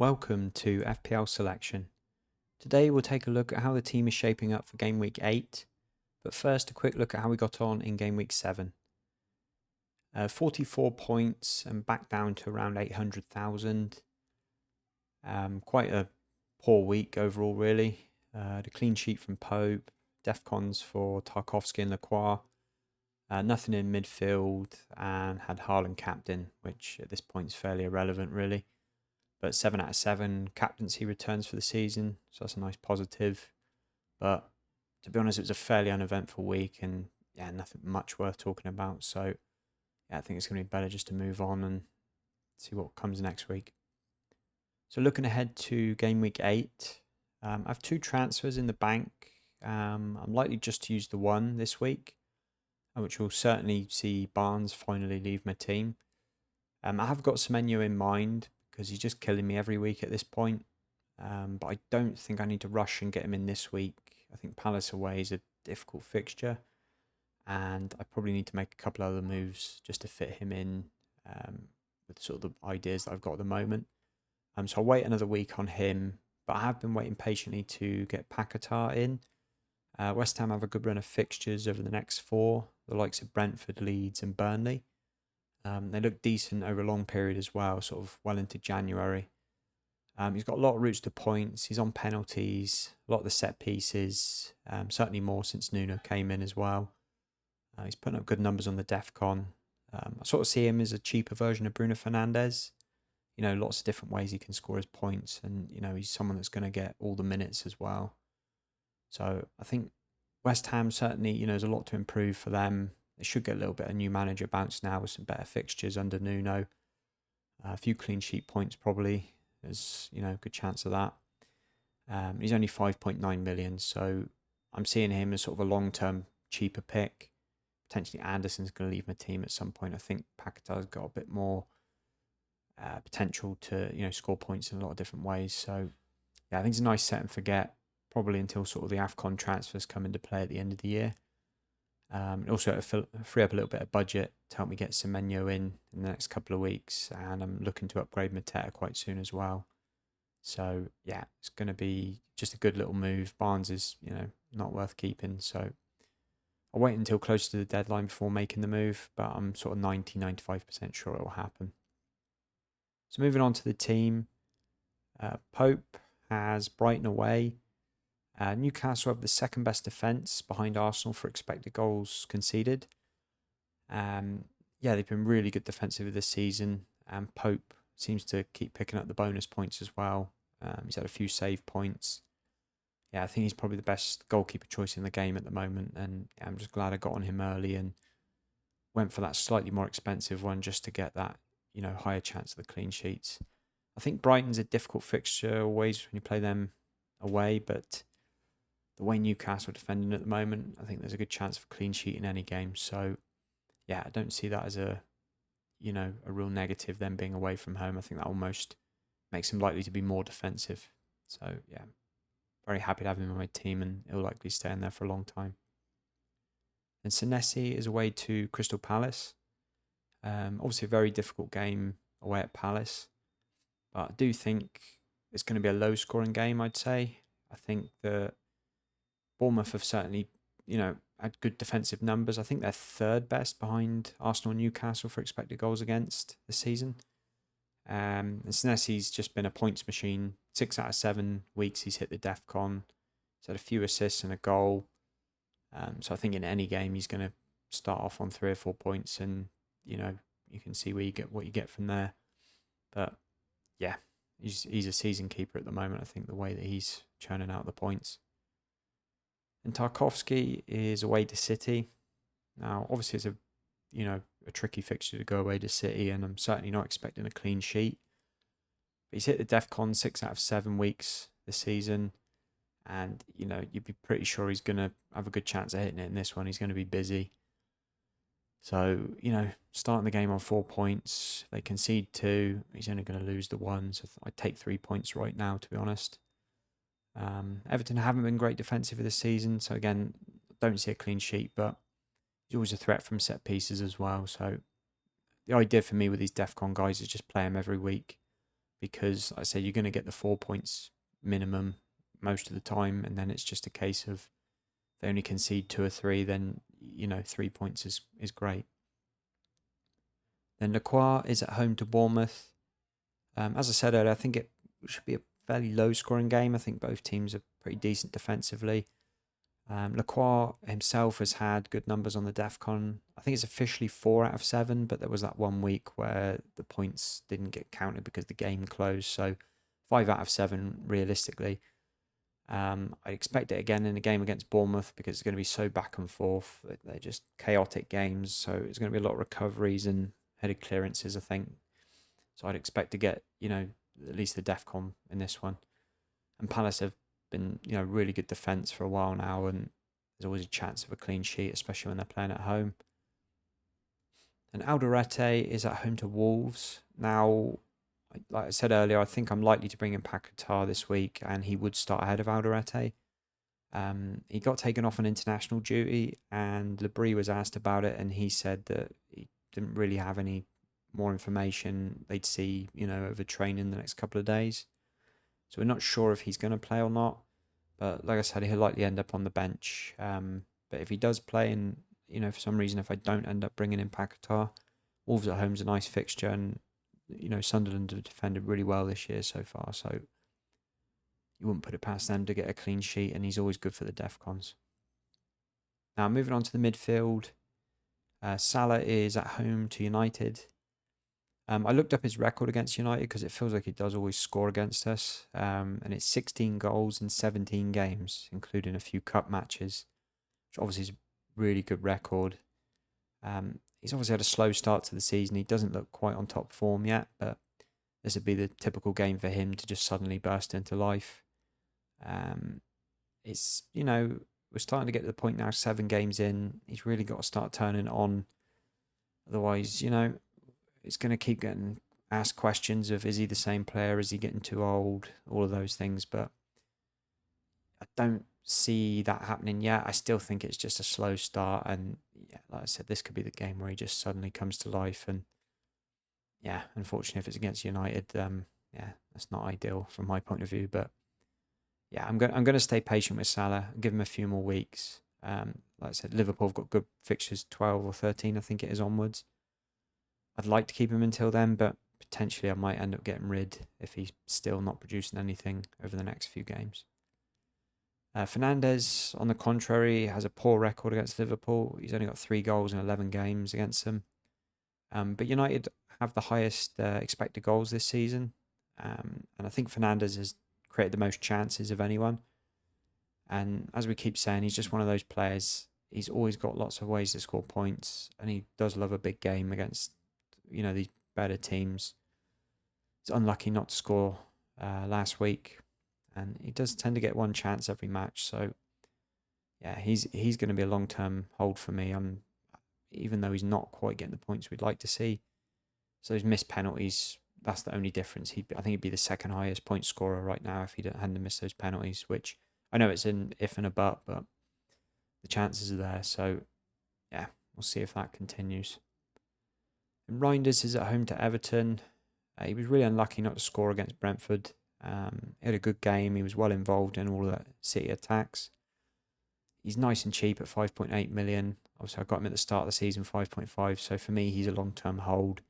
Welcome to FPL Selection. Today we'll take a look at how the team is shaping up for Game Week 8, but first a quick look at how we got on in Game Week 7. 44 points and back down to around 800,000. Quite a poor week overall really. The clean sheet from Pope, Defcons for Tarkowski and Lacroix, nothing in midfield, and had Haaland captain, which at this point is fairly irrelevant really. But 7 out of 7 captaincy returns for the season, so that's a nice positive. But to be honest, it was a fairly uneventful week and nothing much worth talking about. So I think it's going to be better just to move on and see what comes next week. So looking ahead to Game Week 8, I have 2 transfers in the bank. I'm likely just to use the one this week, which will certainly see Barnes finally leave my team. I have got Semenyo in mind, because he's just killing me every week at this point. But I don't think I need to rush and get him in this week. I think Palace away is a difficult fixture, and I probably need to make a couple other moves just to fit him in with sort of the ideas that I've got at the moment. So I'll wait another week on him, but I have been waiting patiently to get Paqueta in. West Ham have a good run of fixtures over the next 4, the likes of Brentford, Leeds and Burnley. They look decent over a long period as well, sort of well into January. He's got a lot of routes to points. He's on penalties, a lot of the set pieces, certainly more since Nuno came in as well. He's putting up good numbers on the DEFCON. I sort of see him as a cheaper version of Bruno Fernandes. You know, lots of different ways he can score his points, and you know he's someone that's going to get all the minutes as well. So I think West Ham certainly, you know, there's a lot to improve for them. They should get a little bit of new manager bounce now with some better fixtures under Nuno. A few clean sheet points probably. There's, you know, a good chance of that. He's only 5.9 million, so I'm seeing him as sort of a long-term cheaper pick. Potentially Anderson's going to leave my team at some point. I think Paqueta's got a bit more potential to, you know, score points in a lot of different ways. So yeah, I think it's a nice set and forget, probably until sort of the AFCON transfers come into play at the end of the year. Also free up a little bit of budget to help me get Semenyo in the next couple of weeks, and I'm looking to upgrade Mateta quite soon as well. So yeah, it's going to be just a good little move. Barnes is, you know, not worth keeping, so I'll wait until close to the deadline before making the move, but I'm sort of 90-95% sure it will happen. So moving on to the team, Pope has Brighton away. Newcastle have the second best defence behind Arsenal for expected goals conceded. They've been really good defensively this season, and Pope seems to keep picking up the bonus points as well. He's had a few save points. I think he's probably the best goalkeeper choice in the game at the moment, and I'm just glad I got on him early and went for that slightly more expensive one just to get that, you know, higher chance of the clean sheets. I think Brighton's a difficult fixture always when you play them away, but the way Newcastle are defending at the moment, I think there's a good chance for clean sheet in any game. So, I don't see that as a real negative, them being away from home. I think that almost makes them likely to be more defensive. So, very happy to have him on my team, and he'll likely stay in there for a long time. And Senesi is away to Crystal Palace. Obviously a very difficult game away at Palace, but I do think it's going to be a low-scoring game, I'd say. I think that Bournemouth have certainly, you know, had good defensive numbers. I think they're third best behind Arsenal and Newcastle for expected goals against this season. And Senesi's just been a points machine. 6 out of 7 weeks he's hit the DEFCON. He's had a few assists and a goal. So I think in any game he's going to start off on 3 or 4 points, and you know, you can see what you get from there. But yeah, he's a season keeper at the moment. I think the way that he's churning out the points. And Tarkowski is away to City. Now, obviously, it's a tricky fixture to go away to City, and I'm certainly not expecting a clean sheet. But he's hit the DEFCON 6 out of 7 weeks this season, and you know, you'd be pretty sure he's going to have a good chance of hitting it in this one. He's going to be busy. So, you know, starting the game on 4 points, they concede 2, he's only going to lose the 1. So I'd take 3 points right now, to be honest. Everton haven't been great defensively this season, so again, don't see a clean sheet, but he's always a threat from set pieces as well. So the idea for me with these DEFCON guys is just play them every week, because, like I said, you're going to get the 4 points minimum most of the time, and then it's just a case of they only concede 2 or 3, then 3 points is great. Then Lacroix is at home to Bournemouth. As I said earlier, I think it should be a fairly low-scoring game. I think both teams are pretty decent defensively. Lacroix himself has had good numbers on the DEFCON. I think it's officially 4 out of 7, but there was that 1 week where the points didn't get counted because the game closed. So 5 out of 7 realistically. I expect it again in a game against Bournemouth because it's going to be so back and forth. They're just chaotic games. So it's going to be a lot of recoveries and headed clearances, I think. So I'd expect to get, at least the DEFCON in this one. And Palace have been, really good defence for a while now, and there's always a chance of a clean sheet, especially when they're playing at home. And Alderete is at home to Wolves. Now, like I said earlier, I think I'm likely to bring in Paqueta this week, and he would start ahead of Alderete. He got taken off on international duty, and Labrie was asked about it, and he said that he didn't really have any more information. They'd see, over training the next couple of days. So we're not sure if he's going to play or not. But like I said, he'll likely end up on the bench. But if he does play, and for some reason, if I don't end up bringing in Paqueta, Wolves at home's a nice fixture, and Sunderland have defended really well this year so far. So you wouldn't put it past them to get a clean sheet, and he's always good for the DEFCONs. Now moving on to the midfield, Salah is at home to United. I looked up his record against United because it feels like he does always score against us. And it's 16 goals in 17 games, including a few cup matches, which obviously is a really good record. He's obviously had a slow start to the season. He doesn't look quite on top form yet, but this would be the typical game for him to just suddenly burst into life. It's, we're starting to get to the point now, 7 games in. He's really got to start turning it on. Otherwise, it's going to keep getting asked questions of, is he the same player? Is he getting too old? All of those things. But I don't see that happening yet. I still think it's just a slow start. And yeah, like I said, this could be the game where he just suddenly comes to life. And yeah, unfortunately, if it's against United, that's not ideal from my point of view. But yeah, I'm going to stay patient with Salah, give him a few more weeks. Like I said, Liverpool have got good fixtures, 12 or 13, I think it is onwards. I'd like to keep him until then, but potentially I might end up getting rid if he's still not producing anything over the next few games. Fernandes, on the contrary, has a poor record against Liverpool. He's only got 3 goals in 11 games against them. But United have the highest expected goals this season. And I think Fernandes has created the most chances of anyone. And as we keep saying, he's just one of those players. He's always got lots of ways to score points, and he does love a big game against these better teams. He's unlucky not to score last week, and he does tend to get one chance every match. So yeah, he's going to be a long-term hold for me. Even though he's not quite getting the points we'd like to see. So his missed penalties, that's the only difference. I think he'd be the second highest point scorer right now if he hadn't missed those penalties, which I know it's an if and a but the chances are there. So yeah, we'll see if that continues. And Reinders is at home to Everton. He was really unlucky not to score against Brentford. He had a good game. He was well involved in all of the City attacks. He's nice and cheap at 5.8 million. Obviously, I got him at the start of the season, 5.5. So for me, he's a long-term hold.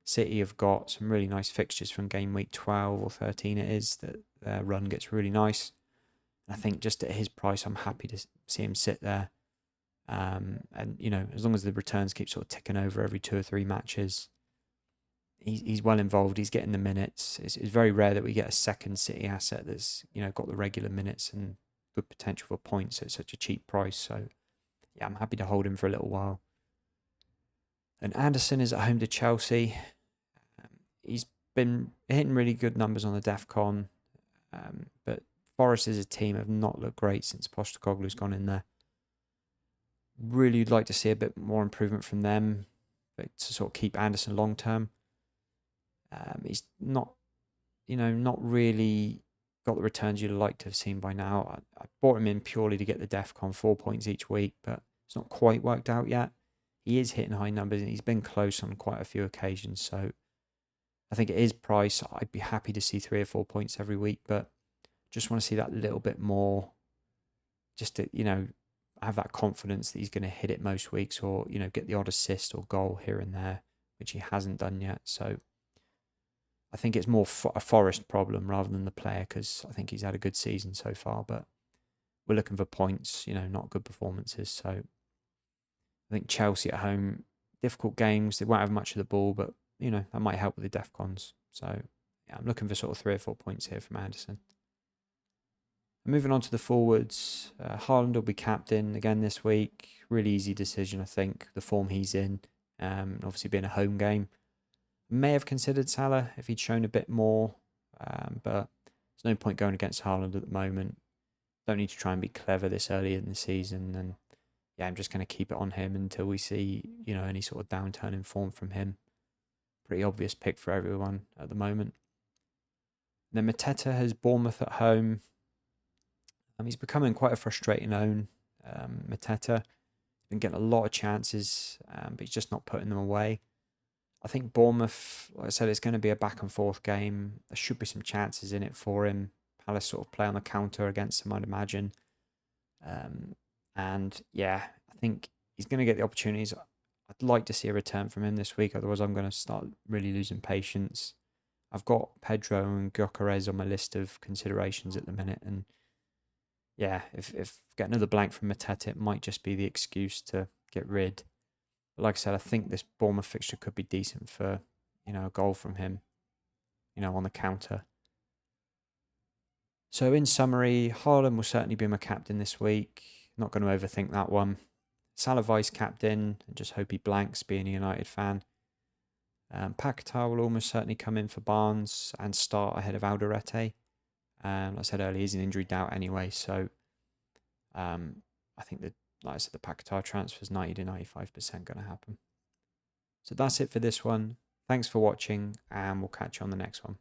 City have got some really nice fixtures from game week 12 or 13 it is, that their run gets really nice. I think just at his price, I'm happy to see him sit there. And, as long as the returns keep sort of ticking over every 2 or 3 matches, he's well involved. He's getting the minutes. It's very rare that we get a second City asset that's, got the regular minutes and good potential for points at such a cheap price. So, yeah, I'm happy to hold him for a little while. And Anderson is at home to Chelsea. He's been hitting really good numbers on the DEFCON, but Forest as a team have not looked great since Postecoglou's gone in there. Really would like to see a bit more improvement from them, but to sort of keep Anderson long term. He's not really got the returns you'd like to have seen by now. I brought him in purely to get the DEFCON 4 points each week, but it's not quite worked out yet. He is hitting high numbers, and he's been close on quite a few occasions, so I think it is price. I'd be happy to see 3 or 4 points every week, but just want to see that little bit more, just to, have that confidence that he's going to hit it most weeks, or, get the odd assist or goal here and there, which he hasn't done yet. So I think it's more a Forest problem rather than the player, because I think he's had a good season so far, but we're looking for points, not good performances. So I think Chelsea at home, difficult games. They won't have much of the ball, but, that might help with the DEFCONs. So yeah, I'm looking for sort of 3 or 4 points here from Anderson. Moving on to the forwards, Haaland will be captain again this week. Really easy decision, I think, the form he's in. Obviously being a home game. May have considered Salah if he'd shown a bit more, but there's no point going against Haaland at the moment. Don't need to try and be clever this early in the season, and yeah, I'm just going to keep it on him until we see, any sort of downturn in form from him. Pretty obvious pick for everyone at the moment. And then Mateta has Bournemouth at home. He's becoming quite a frustrating own, Mateta. He's been getting a lot of chances, but he's just not putting them away. I think Bournemouth, like I said, it's going to be a back and forth game. There should be some chances in it for him. Palace sort of play on the counter against him, I'd imagine. And yeah, I think he's going to get the opportunities. I'd like to see a return from him this week. Otherwise, I'm going to start really losing patience. I've got Pedro and Gyökeres on my list of considerations at the minute. And yeah, if get another blank from Mateta, it might just be the excuse to get rid. But like I said, I think this Bournemouth fixture could be decent for, a goal from him, on the counter. So in summary, Haaland will certainly be my captain this week. Not going to overthink that one. Salah vice captain, and just hope he blanks being a United fan. Paqueta will almost certainly come in for Barnes and start ahead of Alderete. Like I said earlier, he's an injury doubt anyway, so I think that, like I said, the Paqueta transfer is 90 to 95% going to happen. So that's it for this one. Thanks for watching, and we'll catch you on the next one.